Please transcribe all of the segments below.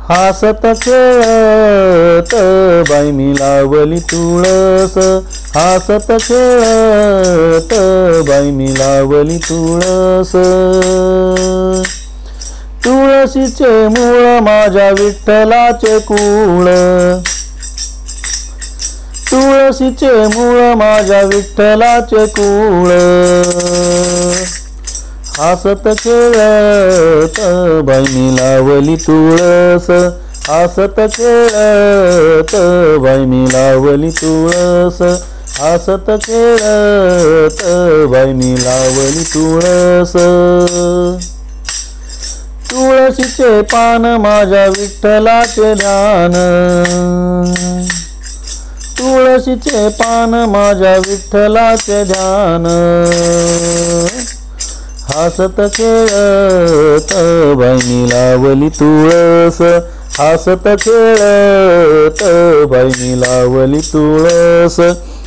हासत खेळत बाई मी लावली तुळस, हासत खेळत बाई मी लावली तुळस. तुळशीचे मूळ माझ्या विठ्ठलाचे कुळ, तुळशीचे मूळ माझ्या विठ्ठलाचे कुळ. हासत खेळत बाई मी लावली तुळस, हासत खेळत बाई मी लावली तुळस, हासत खेळत बाई मी लावली तुळस. तुळशीचे पान माझ्या विठ्ठलाचे ध्यान, तुळशीचे पान माझ्या विठ्ठलाचे ध्यान. हासत खेळत बाई मी लावली तुळस, हासत खेळत बाई मी लावली तुळस,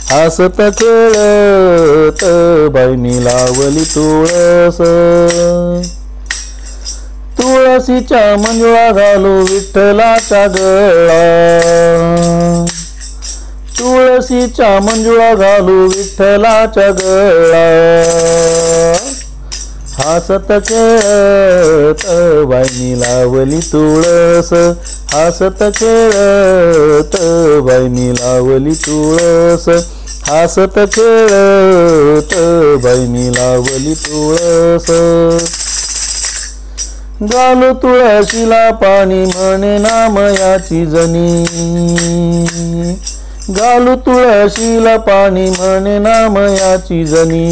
हासत खेळत बाई मी लावली तुळस. तुळशीच्या मंजुळा घालू विठ्ठलाचा गळा, तुळशीच्या मंजुळा घालू विठ्ठलाचा गळा. हासत खेळत बाई मी लावली तुळस, हासत खेळत बाई मी लावली तुळस, हासत खेळत बाई मी लावली तुळस. घालू तुळशीला पाणी म्हणे नामयाची जनी, घालू तुळशीला पाणी म्हणे नामयाची जनी.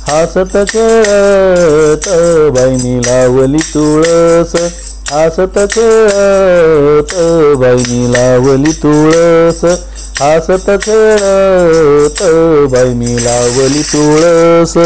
हासत खेळत बाई मी लावली तुळस, हासत खेळत बाई मी लावली तुळस, हासत खेळत बाई मी लावली तुळस.